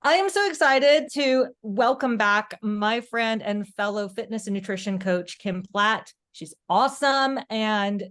I am so excited to welcome back my friend and fellow fitness and nutrition coach, Kim Platt. She's awesome. And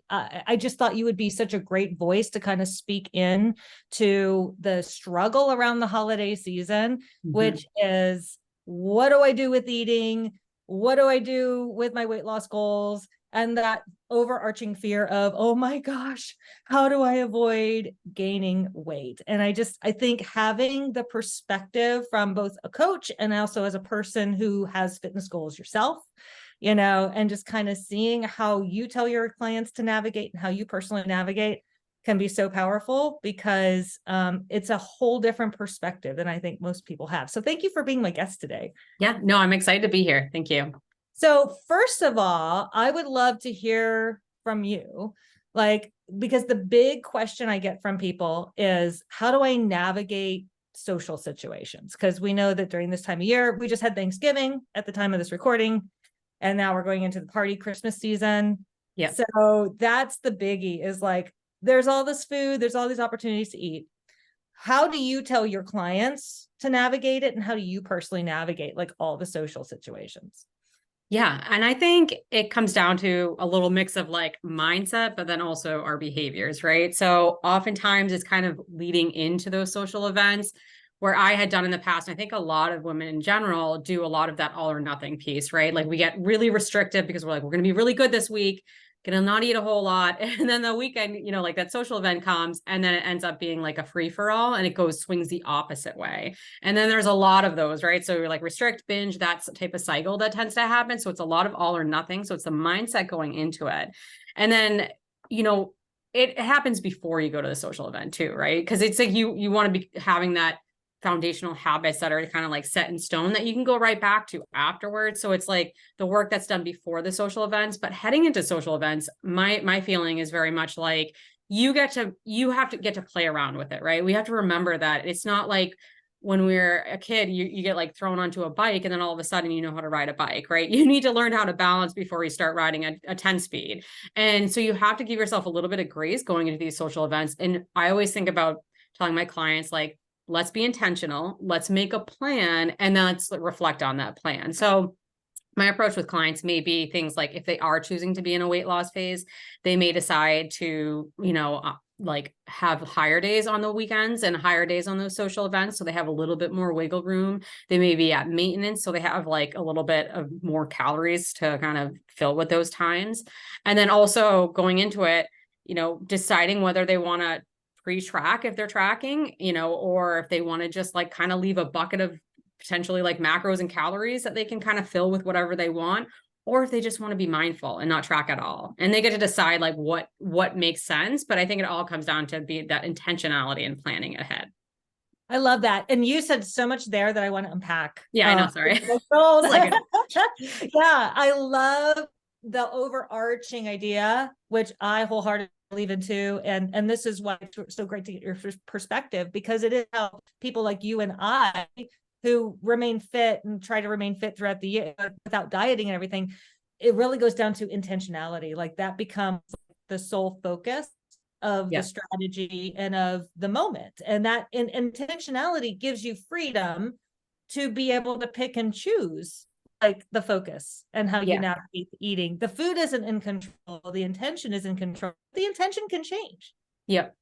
I just thought you would be such a great voice to kind of speak in to the struggle around the holiday season, which is, what do I do with eating? What do I do with my weight loss goals? And that overarching fear of, oh my gosh, how do I avoid gaining weight? And I think having the perspective from both a coach and also as a person who has fitness goals yourself, and just kind of seeing how you tell your clients to navigate and how you personally navigate can be so powerful because it's a whole different perspective than I think most people have. So thank you for being my guest today. Yeah, no, I'm excited to be here. Thank you. So first of all, I would love to hear from you, because the big question I get from people is, how do I navigate social situations? Because we know that during this time of year, we just had Thanksgiving at the time of this recording, and now we're going into the party Christmas season. Yeah. So that's the biggie, is there's all this food, there's all these opportunities to eat. How do you tell your clients to navigate it? And how do you personally navigate all the social situations? Yeah. And I think it comes down to a little mix of mindset, but then also our behaviors, right? So oftentimes it's kind of leading into those social events where I had done in the past. I think a lot of women in general do a lot of that all or nothing piece, right? Like we get really restrictive because we're going to be really good this week, going to not eat a whole lot. And then the weekend, that social event comes and then it ends up being like a free for all and it swings the opposite way. And then there's a lot of those, right? So you're restrict, binge, that's the type of cycle that tends to happen. So it's a lot of all or nothing. So it's the mindset going into it. And then, it happens before you go to the social event too, right? Because it's you want to be having that foundational habits that are kind of set in stone that you can go right back to afterwards. So it's the work that's done before the social events, but heading into social events, my feeling is very much you have to get to play around with it, right? We have to remember that it's not like when we're a kid, you get thrown onto a bike and then all of a sudden you know how to ride a bike, right? You need to learn how to balance before you start riding a 10 speed. And so you have to give yourself a little bit of grace going into these social events. And I always think about telling my clients, let's be intentional, let's make a plan, and then let's reflect on that plan. So my approach with clients may be things if they are choosing to be in a weight loss phase, they may decide to, have higher days on the weekends and higher days on those social events. So they have a little bit more wiggle room. They may be at maintenance. So they have a little bit of more calories to kind of fill with those times. And then also going into it, deciding whether they want to pre-track if they're tracking, or if they want to just kind of leave a bucket of potentially macros and calories that they can kind of fill with whatever they want, or if they just want to be mindful and not track at all. And they get to decide what makes sense. But I think it all comes down to that intentionality and planning ahead. I love that. And you said so much there that I want to unpack. Yeah, I know. Sorry. Yeah, I love the overarching idea, which I wholeheartedly believe into. And this is why it's so great to get your perspective, because it is how people like you and I who remain fit and try to remain fit throughout the year without dieting and everything. It really goes down to intentionality. That becomes the sole focus of the strategy and of the moment. And that intentionality gives you freedom to be able to pick and choose the focus and how you navigate the eating. The food isn't in control. The intention is in control. The intention can change. Yep.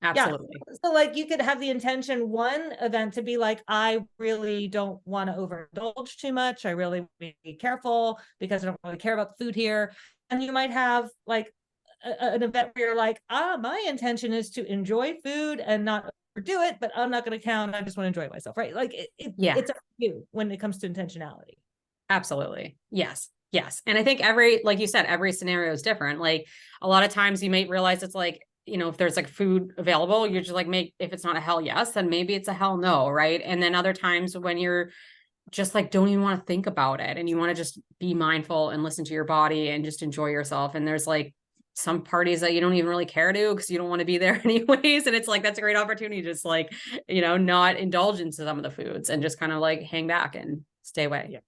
Absolutely. Yeah. So you could have the intention one event to be I really don't want to overindulge too much. I really be careful because I don't really care about the food here. And you might have an event where you're my intention is to enjoy food and not overdo it, but I'm not going to count. I just want to enjoy myself, right? It's up to you when it comes to intentionality. Absolutely. Yes. Yes. And I think like you said, every scenario is different. A lot of times you may realize it's if there's food available, you're just if it's not a hell yes, then maybe it's a hell no. Right. And then other times when you're just don't even want to think about it and you want to just be mindful and listen to your body and just enjoy yourself. And there's some parties that you don't even really care to because you don't want to be there anyways. And it's that's a great opportunity to just not indulge in some of the foods and just kind of hang back and stay away. Yeah.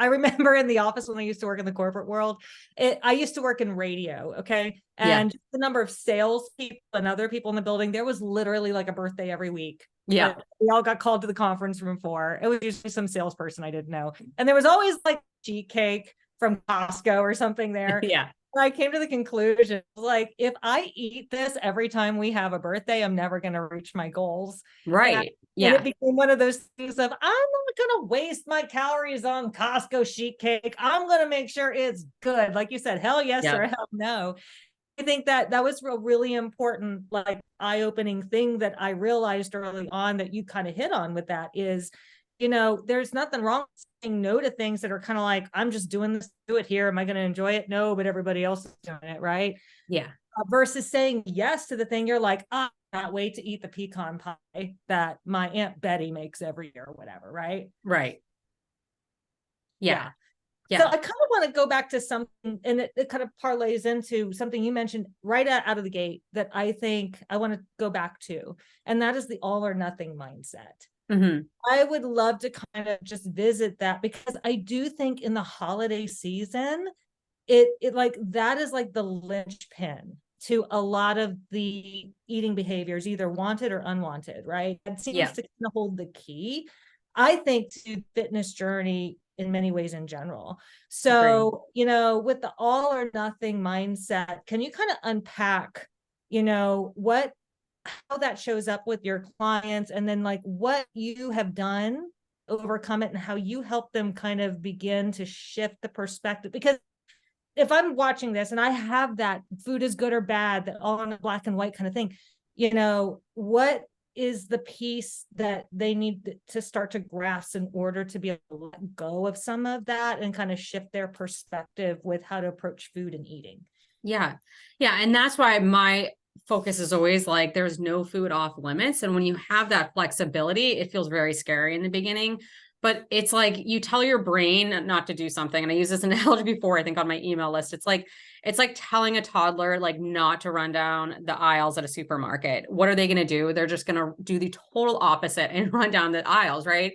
I remember in the office when I used to work in the corporate world, I used to work in radio. Okay. Yeah. And the number of sales people and other people in the building, there was literally like a birthday every week. Yeah. We all got called to the conference room for. It was usually some salesperson I didn't know. And there was always like cheat cake from Costco or something there. Yeah. I came to the conclusion, like, if I eat this every time we have a birthday, I'm never going to reach my goals. Right. And it Yeah. became one of those things of, I'm not going to waste my calories on Costco sheet cake. I'm going to make sure it's good. Like you said, hell yes or Yeah. hell no. I think that was a really important, like, eye-opening thing that I realized early on that you kind of hit on with that is, there's nothing wrong with saying no to things that are kind of like, I'm just doing this, do it here. Am I going to enjoy it? No, but everybody else is doing it, right? Yeah. Versus saying yes to the thing you're like, I can't wait to eat the pecan pie that my Aunt Betty makes every year or whatever, right? Right. Yeah. So Yeah. I kind of want to go back to something, and it kind of parlays into something you mentioned right out of the gate that I think I want to go back to, and that is the all or nothing mindset. Mm-hmm. I would love to kind of just visit that, because I do think in the holiday season, it like that is like the linchpin to a lot of the eating behaviors, either wanted or unwanted, right? It seems Yeah. to kind of hold the key, I think, to fitness journey in many ways in general. Agree. So, with the all or nothing mindset, can you kind of unpack, what how that shows up with your clients, and then like what you have done overcome it and how you help them kind of begin to shift the perspective? Because if I'm watching this and I have that food is good or bad, that all in a black and white kind of thing, what is the piece that they need to start to grasp in order to be able to let go of some of that and kind of shift their perspective with how to approach food and eating? Yeah. Yeah. And that's why my focus is always like, there's no food off limits. And when you have that flexibility, it feels very scary in the beginning, but it's like you tell your brain not to do something. And I use this analogy before, I think on my email list. It's like telling a toddler, like, not to run down the aisles at a supermarket. What are they going to do? They're just going to do the total opposite and run down the aisles. Right.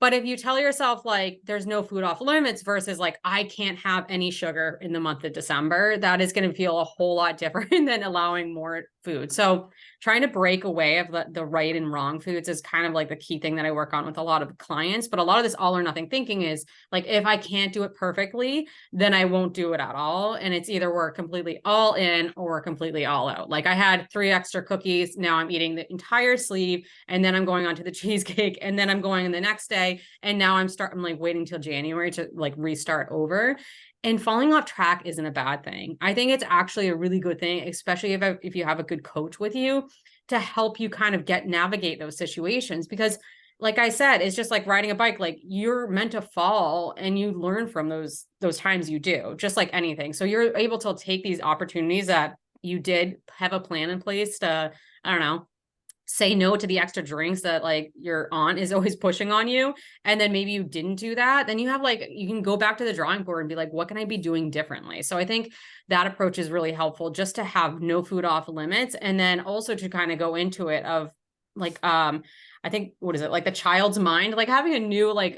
But if you tell yourself like there's no food off limits versus like I can't have any sugar in the month of December, that is going to feel a whole lot different than allowing more food. So trying to break away of the right and wrong foods is kind of like the key thing that I work on with a lot of clients. But a lot of this all or nothing thinking is like, if I can't do it perfectly, then I won't do it at all. And it's either we're completely all in or we're completely all out. Like I had 3 extra cookies. Now I'm eating the entire sleeve, and then I'm going on to the cheesecake, and then I'm going in the next day. And now I'm like waiting till January to like restart over. And falling off track isn't a bad thing. I think it's actually a really good thing, especially if you have a good coach with you to help you kind of navigate those situations. Because like I said, it's just like riding a bike. Like you're meant to fall and you learn from those times you do, just like anything. So you're able to take these opportunities that you did have a plan in place to, I don't know, say no to the extra drinks that like your aunt is always pushing on you. And then maybe you didn't do that. Then you have like, you can go back to the drawing board and be like, what can I be doing differently? So I think that approach is really helpful, just to have no food off limits. And then also to kind of go into it of like, I think, what is it? Like the child's mind, like having a new, like,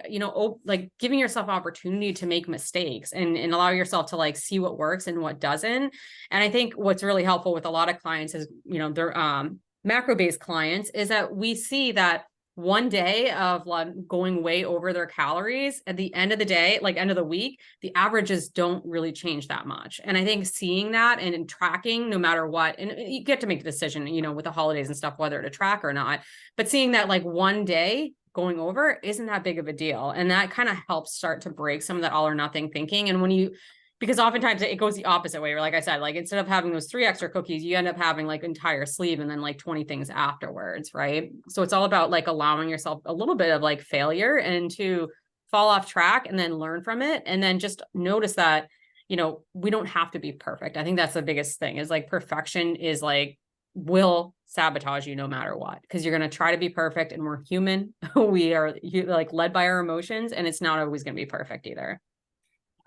like giving yourself opportunity to make mistakes and allow yourself to like see what works and what doesn't. And I think what's really helpful with a lot of clients is, they're, macro-based clients, is that we see that one day of like going way over their calories, at the end of the day, like end of the week, the averages don't really change that much. And I think seeing that and tracking no matter what, and you get to make the decision, with the holidays and stuff, whether to track or not, but seeing that like one day going over isn't that big of a deal. And that kind of helps start to break some of that all or nothing thinking. And because oftentimes it goes the opposite way, where like I said, like instead of having those 3 extra cookies, you end up having like entire sleeve and then like 20 things afterwards, right? So it's all about like allowing yourself a little bit of like failure and to fall off track and then learn from it. And then just notice that, we don't have to be perfect. I think that's the biggest thing, is like perfection is like, will sabotage you no matter what, because you're going to try to be perfect, and we're human. We are like led by our emotions, and it's not always going to be perfect either.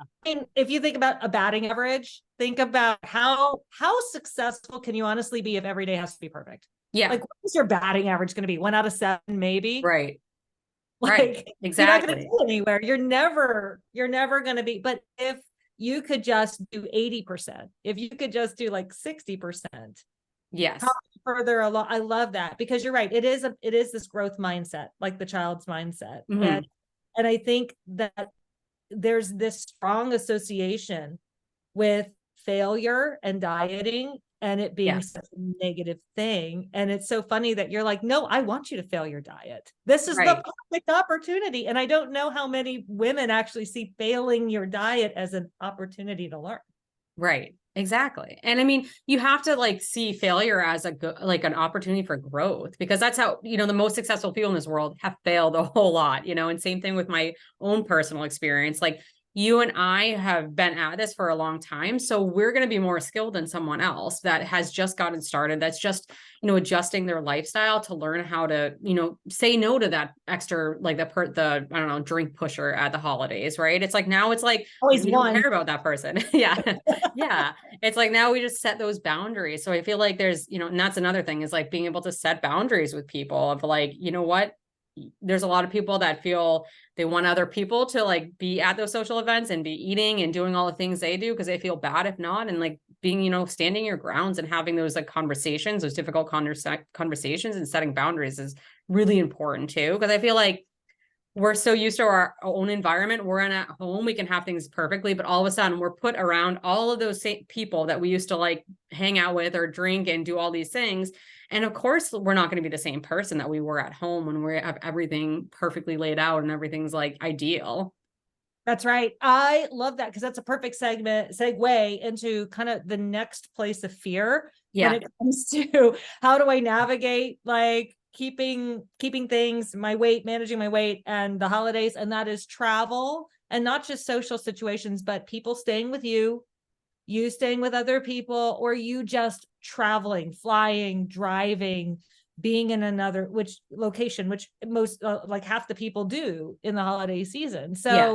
I mean, if you think about a batting average, think about how successful can you honestly be if every day has to be perfect? Yeah. Like, what is your batting average going to be? 1 out of 7, maybe? Right. Right. Like you're not going to Exactly. go anywhere. You're never going to be, but if you could just do 80%, if you could just do like 60%, how Yes. further along. I love that, because you're right. It is this growth mindset, like the child's mindset. Hmm. And I think that there's this strong association with failure and dieting, and it being Yes. such a negative thing. And it's so funny that you're like, no, I want you to fail your diet. This is the Right. perfect opportunity. And I don't know how many women actually see failing your diet as an opportunity to learn. Right. Exactly. And I mean, you have to like see failure as a good, like an opportunity for growth, because that's how, the most successful people in this world have failed a whole lot, and same thing with my own personal experience. Like you and I have been at this for a long time. So we're going to be more skilled than someone else that has just gotten started. That's just, adjusting their lifestyle to learn how to, say no to that extra, like I don't know, drink pusher at the holidays, right? It's like, now it's like, Always we don't one. care about that person. Yeah. Yeah. It's like now we just set those boundaries. So I feel like there's, and that's another thing, is like being able to set boundaries with people of like, what? There's a lot of people that feel they want other people to like be at those social events and be eating and doing all the things they do because they feel bad if not. And like being, standing your grounds and having those like conversations, those difficult conversations and setting boundaries is really important too. Because I feel like we're so used to our own environment. We're in at home, we can have things perfectly, but all of a sudden we're put around all of those same people that we used to like hang out with or drink and do all these things. And of course, we're not going to be the same person that we were at home when we have everything perfectly laid out and everything's like ideal. That's right. I love that, because that's a perfect segue into kind of the next place of fear when Yeah. it comes to how do I navigate like keeping things, my weight, managing my weight and the holidays, and that is travel, and not just social situations, but people staying with you staying with other people, or you just traveling, flying, driving, being in another which location, which most like half the people do in the holiday season. Yeah.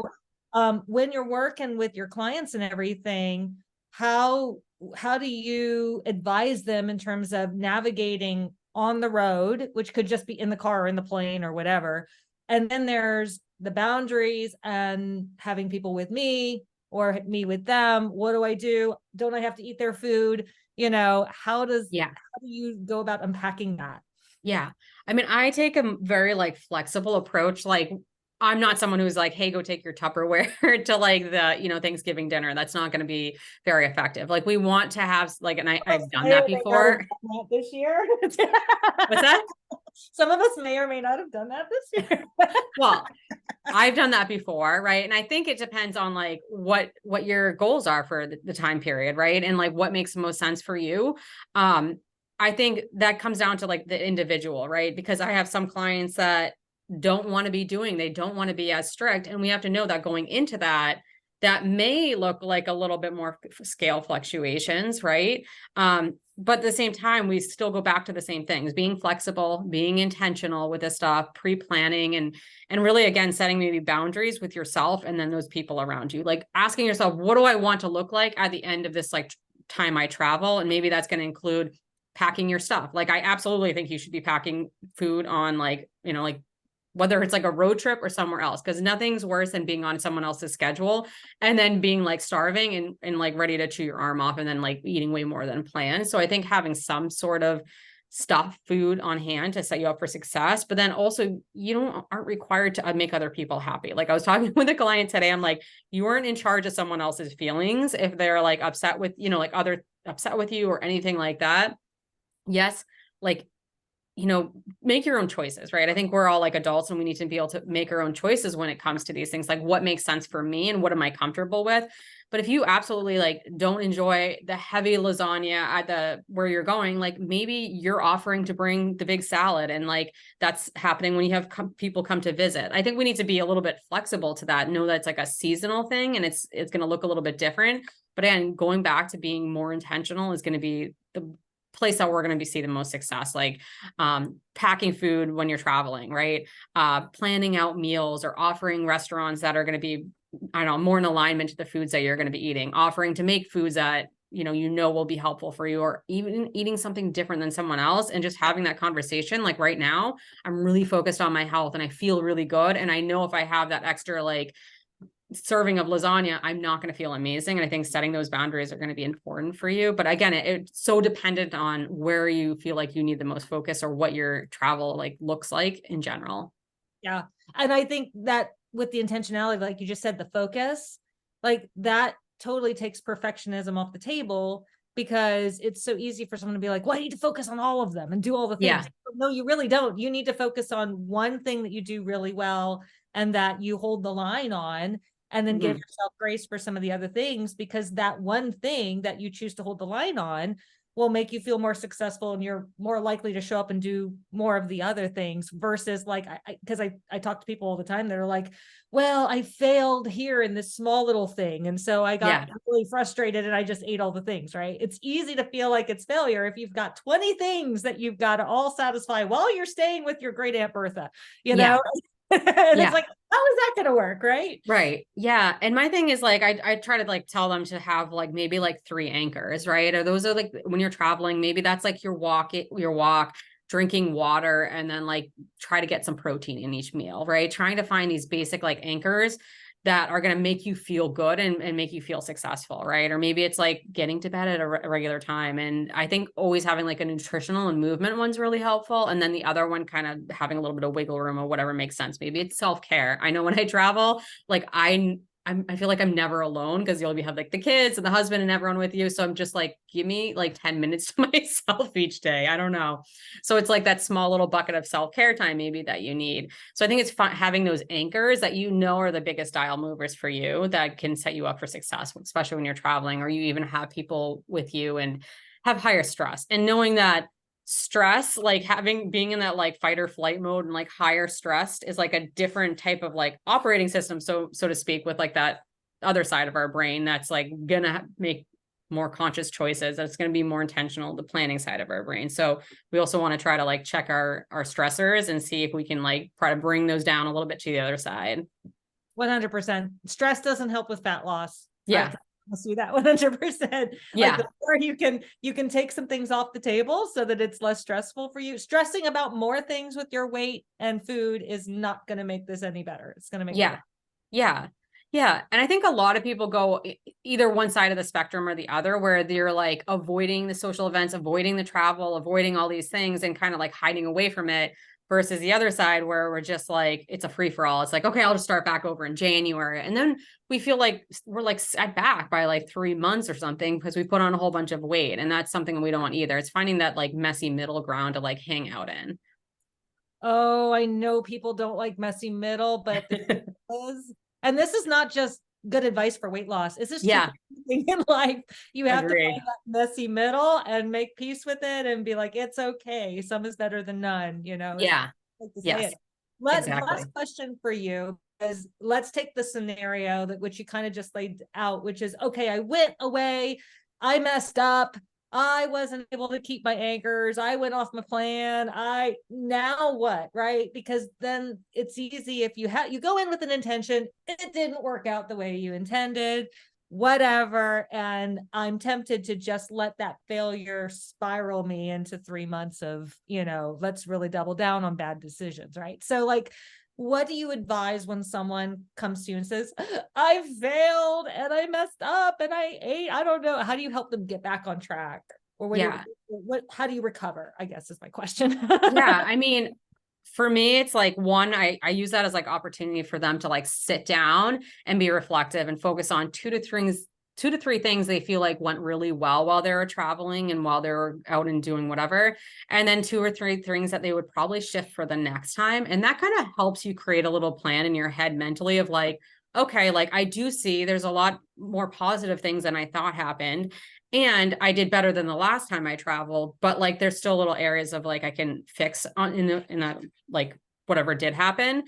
So when you're working with your clients and everything, how how do you advise them in terms of navigating on the road, which could just be in the car or in the plane or whatever, and then there's the boundaries and having people with me or me with them? What do I do? Don't I have to eat their food? Yeah. How do you go about unpacking that? Yeah. I mean, I take a very like flexible approach. Like I'm not someone who's like, hey, go take your Tupperware to like the, Thanksgiving dinner. That's not going to be very effective. Like we want to have like, and I've done May that or may not have before. done that this year. What's that? Some of us may or may not have done that this year. Well, I've done that before, right? And I think it depends on like what your goals are for the time period, right? And like what makes the most sense for you. Um, I think that comes down to like the individual, right? Because I have some clients that they don't want to be as strict. And we have to know that going into that, that may look like a little bit more scale fluctuations, right? But at the same time, we still go back to the same things: being flexible, being intentional with this stuff, pre-planning, and really again setting maybe boundaries with yourself and then those people around you. Like asking yourself, what do I want to look like at the end of this like time I travel? And maybe that's going to include packing your stuff. Like I absolutely think you should be packing food on like, like whether it's like a road trip or somewhere else, because nothing's worse than being on someone else's schedule and then being like starving and like ready to chew your arm off and then like eating way more than planned. So I think having some sort of stuff food on hand to set you up for success, but then also aren't required to make other people happy. Like I was talking with a client today, I'm like, you aren't in charge of someone else's feelings if they're like upset with, like other upset with you or anything like that. Yes, like make your own choices, right? I think we're all like adults and we need to be able to make our own choices when it comes to these things, like what makes sense for me and what am I comfortable with. But if you absolutely like don't enjoy the heavy lasagna at the where you're going, like maybe you're offering to bring the big salad and like that's happening when you have people come to visit. I think we need to be a little bit flexible to that, know that it's like a seasonal thing and it's going to look a little bit different. But again, going back to being more intentional is going to be the place that we're going to be see the most success, like packing food when you're traveling, right? Planning out meals or offering restaurants that are going to be, I don't know, more in alignment to the foods that you're going to be eating, offering to make foods that will be helpful for you, or even eating something different than someone else, and just having that conversation. Like right now, I'm really focused on my health and I feel really good. And I know if I have that extra like serving of lasagna, I'm not going to feel amazing. And I think setting those boundaries are going to be important for you. But again, it's so dependent on where you feel like you need the most focus, or what your travel like looks like in general. Yeah. And I think that with the intentionality, like you just said, the focus, like that totally takes perfectionism off the table, because it's so easy for someone to be like, well, I need to focus on all of them and do all the things. Yeah. No, you really don't. You need to focus on one thing that you do really well and that you hold the line on, and then give yourself grace for some of the other things, because that one thing that you choose to hold the line on will make you feel more successful, and you're more likely to show up and do more of the other things, versus like, because I talk to people all the time that are like, well, I failed here in this small little thing, and so I got really frustrated and I just ate all the things, right? It's easy to feel like it's failure if you've got 20 things that you've got to all satisfy while you're staying with your great Aunt Bertha, and it's like, how is that going to work? Right. Right. Yeah. And my thing is like, I try to like tell them to have like maybe like 3 anchors, right? Or those are like, when you're traveling, maybe that's like your walk, drinking water, and then like try to get some protein in each meal, right? Trying to find these basic like anchors that are going to make you feel good and make you feel successful, right? Or maybe it's like getting to bed at a regular time. And I think always having like a nutritional and movement one's really helpful. And then the other one, kind of having a little bit of wiggle room or whatever makes sense. Maybe it's self-care. I know when I travel, like I feel like I'm never alone, because you'll have like the kids and the husband and everyone with you. So I'm just like, give me like 10 minutes to myself each day. I don't know. So it's like that small little bucket of self-care time maybe that you need. So I think it's fun having those anchors that are the biggest dial movers for you, that can set you up for success, especially when you're traveling, or you even have people with you and have higher stress. And knowing that stress, like being in that like fight or flight mode and like higher stressed, is like a different type of like operating system, so to speak, with like that other side of our brain that's like gonna make more conscious choices, that's going to be more intentional, the planning side of our brain. So we also want to try to like check our stressors and see if we can like try to bring those down a little bit to the other side. 100%. Stress doesn't help with fat loss. Yeah. I see that 100%. Yeah. Like the more you can take some things off the table so that it's less stressful for you. Stressing about more things with your weight and food is not going to make this any better. It's going to make it worse. Yeah. And I think a lot of people go either one side of the spectrum or the other, where they're like avoiding the social events, avoiding the travel, avoiding all these things, and kind of like hiding away from it, versus the other side where we're just like, it's a free for all. It's like, okay, I'll just start back over in January. And then we feel like we're like set back by like 3 months or something, because we put on a whole bunch of weight. And that's something we don't want either. It's finding that like messy middle ground to like hang out in. Oh, I know people don't like messy middle, but it is. And this is not just good advice for weight loss. It's just everything in life. You have to find that messy middle and make peace with it and be like, it's okay. Some is better than none, Yeah. Yes. Exactly. Last question for you is, let's take the scenario that which you kind of just laid out, which is, okay, I went away, I messed up, I wasn't able to keep my anchors, I went off my plan, now what, right? Because then it's easy if you go in with an intention, it didn't work out the way you intended, whatever, and I'm tempted to just let that failure spiral me into 3 months of, let's really double down on bad decisions, right? So like, what do you advise when someone comes to you and says, I failed and I messed up and I ate, I don't know, how do you help them get back on track? Or how do you recover, I guess is my question. Yeah. I mean, for me, it's like one, I use that as like opportunity for them to like sit down and be reflective and focus on 2 to 3 things they feel like went really well while they were traveling and while they were out and doing whatever. And then 2 or 3 things that they would probably shift for the next time. And that kind of helps you create a little plan in your head mentally of like, okay, like I do see there's a lot more positive things than I thought happened. And I did better than the last time I traveled, but like, there's still little areas of like, I can fix in that, like whatever did happen.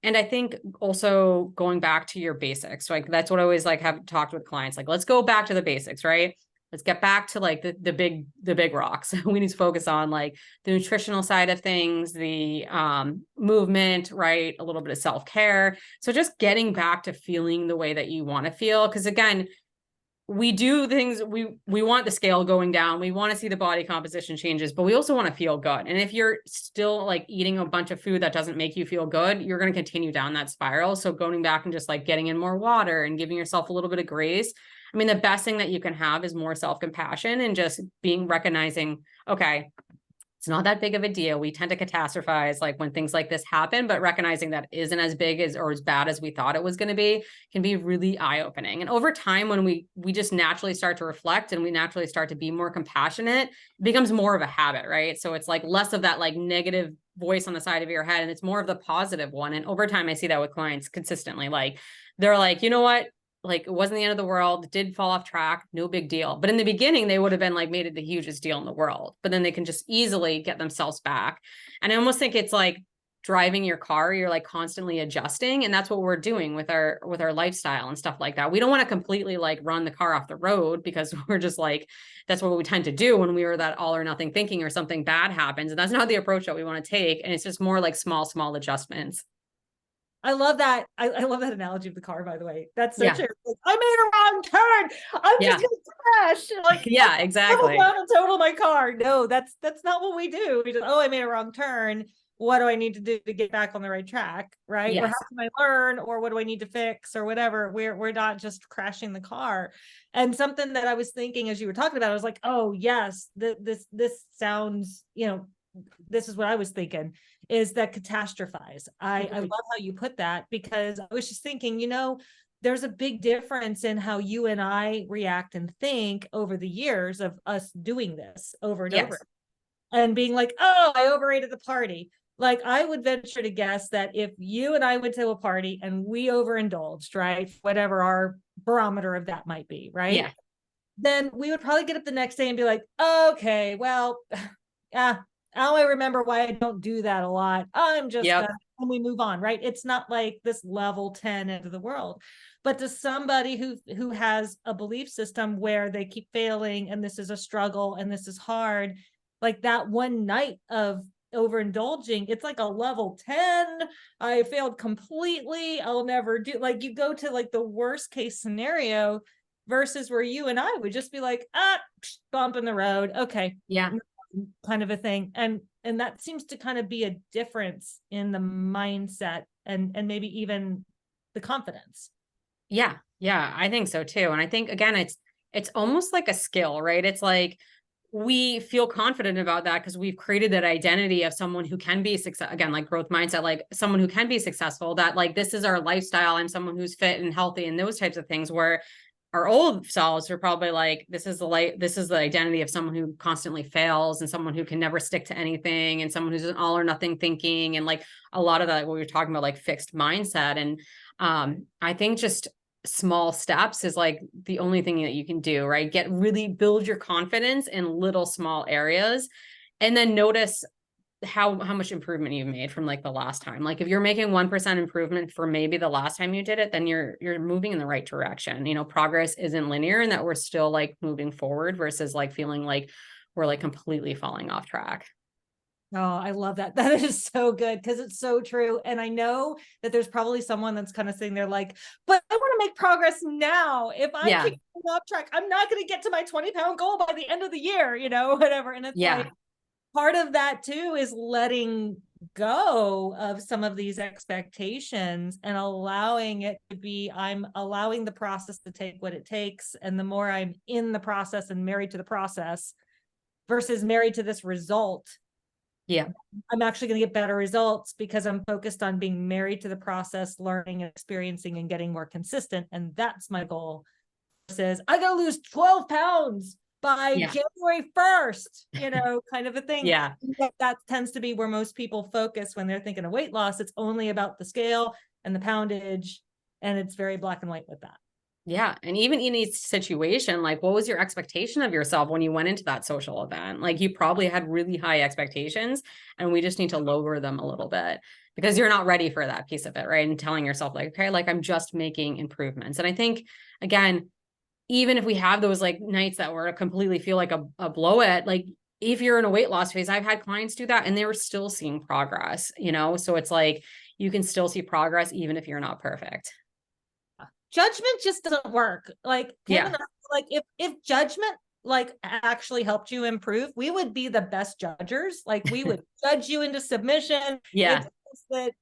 And I think also going back to your basics, like that's what I always like have talked with clients, like, let's go back to the basics, right? Let's get back to like the big rocks. We need to focus on like the nutritional side of things, the movement, right? A little bit of self-care. So just getting back to feeling the way that you want to feel. Because again, we do things, we want the scale going down, we want to see the body composition changes, but we also want to feel good. And if you're still like eating a bunch of food that doesn't make you feel good, you're going to continue down that spiral. So going back and just like getting in more water and giving yourself a little bit of grace. I mean, the best thing that you can have is more self-compassion and just recognizing, okay, it's not that big of a deal. We tend to catastrophize like when things like this happen, but recognizing that isn't as big as or as bad as we thought it was going to be can be really eye-opening. And over time, when we just naturally start to reflect and we naturally start to be more compassionate, it becomes more of a habit, right? So it's like less of that like negative voice on the side of your head and it's more of the positive one. And over time, I see that with clients consistently. Like they're like, you know what? Like it wasn't the end of the world. It did fall off track. No big deal. But in the beginning, they would have been like made it the hugest deal in the world. But then they can just easily get themselves back. And I almost think it's like driving your car. You're like constantly adjusting. And that's what we're doing with our lifestyle and stuff like that. We don't want to completely like run the car off the road because we're just like, that's what we tend to do when we were that all or nothing thinking or something bad happens. And that's not the approach that we want to take. And it's just more like small adjustments. I love that. I love that analogy of the car, by the way. That's such Yeah. I made a wrong turn. I'm Yeah. just gonna crash. Like, Yeah, exactly. down and total my car. No, that's not what we do. We just, oh, I made a wrong turn. What do I need to do to get back on the right track? Right. Or Yes. how can I learn? Or what do I need to fix? Or whatever. We're not just crashing the car. And something that I was thinking as you were talking about, I was like, oh yes, this sounds, this is what I was thinking, is that catastrophize. I love how you put that, because I was just thinking, there's a big difference in how you and I react and think over the years of us doing this over and Yes. over and being like, oh, I overrated the party. Like, I would venture to guess that if you and I went to a party and we overindulged, right, whatever our barometer of that might be, right? Yeah. Then we would probably get up the next day and be like, okay, well, yeah, now I remember why I don't do that a lot. I'm just Yep. and we move on, right? It's not like this level 10 end of the world. But to somebody who has a belief system where they keep failing and this is a struggle and this is hard, like that one night of overindulging, it's like a level 10. I failed completely. I'll never do, like, you go to like the worst case scenario versus where you and I would just be like, bump in the road. Okay. Yeah. Kind of a thing. And that seems to kind of be a difference in the mindset and maybe even the confidence. Yeah. Yeah. I think so too. And I think again, it's almost like a skill, right? It's like we feel confident about that because we've created that identity of someone who can be success, again, like growth mindset, like someone who can be successful, that like this is our lifestyle. I'm someone who's fit and healthy and those types of things, where our old selves are probably like, this is the identity of someone who constantly fails and someone who can never stick to anything and someone who's an all or nothing thinking. And like a lot of that, what we were talking about, like fixed mindset. And I think just small steps is like the only thing that you can do, right? Build your confidence in little small areas and then notice how much improvement you've made from like the last time. Like if you're making 1% improvement for maybe the last time you did it, then you're moving in the right direction. Progress isn't linear and that we're still like moving forward versus like feeling like we're like completely falling off track. Oh, I love that. That is so good because it's so true. And I know that there's probably someone that's kind of sitting there like, but I want to make progress now. If I keep off track, I'm not going to get to my 20-pound goal by the end of the year, whatever. And it's like, part of that too is letting go of some of these expectations and allowing it to be, I'm allowing the process to take what it takes. And the more I'm in the process and married to the process versus married to this result, I'm actually going to get better results because I'm focused on being married to the process, learning and experiencing and getting more consistent. And that's my goal. Versus I got to lose 12 pounds by January 1st, kind of a thing. Yeah. That tends to be where most people focus when they're thinking of weight loss. It's only about the scale and the poundage. And it's very black and white with that. Yeah. And even in each situation, like what was your expectation of yourself when you went into that social event? Like you probably had really high expectations and we just need to lower them a little bit because you're not ready for that piece of it, right? And telling yourself like, okay, like I'm just making improvements. And I think, again, even if we have those like nights that were completely feel like a blowout, like if you're in a weight loss phase, I've had clients do that and they were still seeing progress, so it's like, you can still see progress even if you're not perfect. judgment just doesn't work. Like Kim Yeah. and I, like if judgment like actually helped you improve, we would be the best judgers. Like we would judge you into submission. Yeah. It's just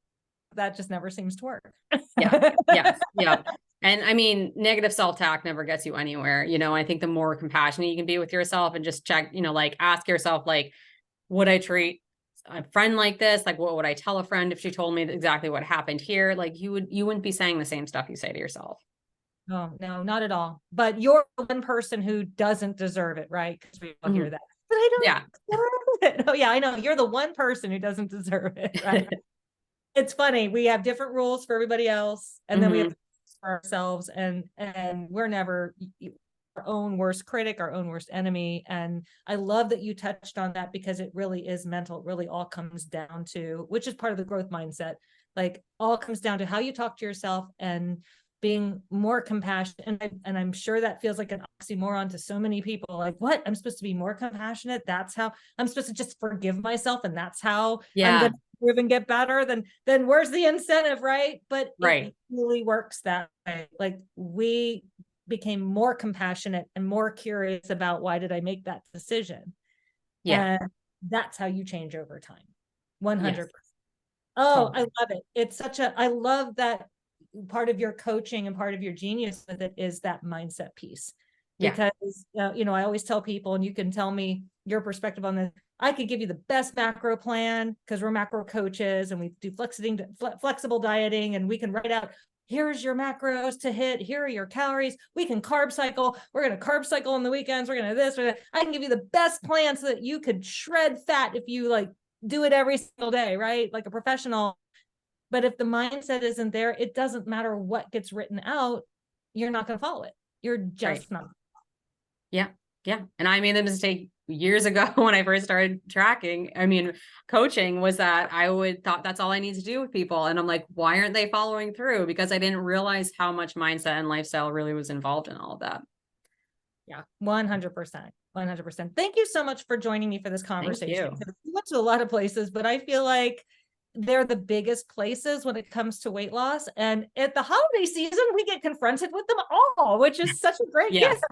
that just never seems to work. Yeah. Yes. Yeah. And I mean, negative self-talk never gets you anywhere. I think the more compassionate you can be with yourself and just check, like ask yourself, like, would I treat a friend like this? Like, what would I tell a friend if she told me exactly what happened here? Like you wouldn't be saying the same stuff you say to yourself. No, no, not at all. But you're one person who doesn't deserve it, right? Because we all hear that. But I don't Yeah. deserve it. Oh, yeah, I know. You're the one person who doesn't deserve it, right? It's funny. We have different rules for everybody else, and then we have for ourselves, and we're never our own worst critic, our own worst enemy. And I love that you touched on that because it really is mental. It really all comes down to, which is part of the growth mindset. Like all comes down to how you talk to yourself and being more compassionate. And I'm sure that feels like an oxymoron to so many people. Like, what? I'm supposed to be more compassionate. That's how I'm supposed to just forgive myself. And that's how I'm going to improve and get better. Then where's the incentive, right? But it really works that way. Like we became more compassionate and more curious about why did I make that decision? Yeah. And that's how you change over time. 100%. Yes. Oh, totally. I love it. It's I love that part of your coaching and part of your genius with it is that mindset piece. Because, I always tell people, and you can tell me your perspective on this, I could give you the best macro plan because we're macro coaches and we do flexible dieting, and we can write out, here's your macros to hit, here are your calories, we can carb cycle, we're going to carb cycle on the weekends, we're going to this or that. I can give you the best plan so that you could shred fat if you like do it every single day, right? Like a professional. But if the mindset isn't there, it doesn't matter what gets written out, you're not going to follow it. You're just not. Yeah. Yeah. And I made the mistake years ago when I first started coaching, was that I thought that's all I need to do with people. And I'm like, why aren't they following through? Because I didn't realize how much mindset and lifestyle really was involved in all of that. Yeah, 100%. 100%. Thank you so much for joining me for this conversation. Thank you. We went to a lot of places, but I feel like they're the biggest places when it comes to weight loss. And at the holiday season, we get confronted with them all, which is such a great gift.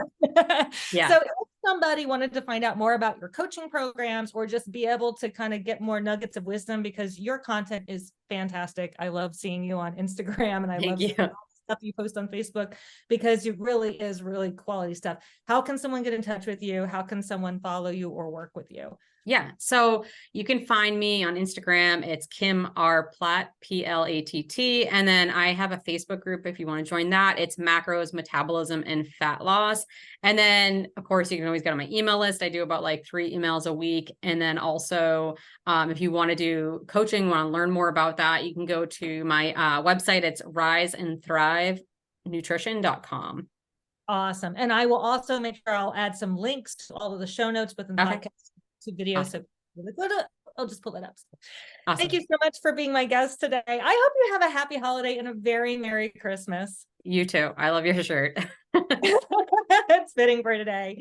Yeah. So if somebody wanted to find out more about your coaching programs or just be able to kind of get more nuggets of wisdom, because your content is fantastic. I love seeing you on Instagram, and I love seeing stuff you post on Facebook, because it really is really quality stuff. How can someone get in touch with you? How can someone follow you or work with you? Yeah. So you can find me on Instagram. It's Kim R. Platt, Platt. And then I have a Facebook group if you want to join that. It's Macros, Metabolism, and Fat Loss. And then, of course, you can always get on my email list. I do about like 3 emails a week. And then also, if you want to do coaching, want to learn more about that, you can go to my website. It's riseandthrivenutrition.com. Awesome. And I will also make sure I'll add some links to all of the show notes within the podcast to videos. Awesome. So I'll just pull that up. Awesome. Thank you so much for being my guest today. I hope you have a happy holiday and a very Merry Christmas. You too. I love your shirt. It's fitting for today.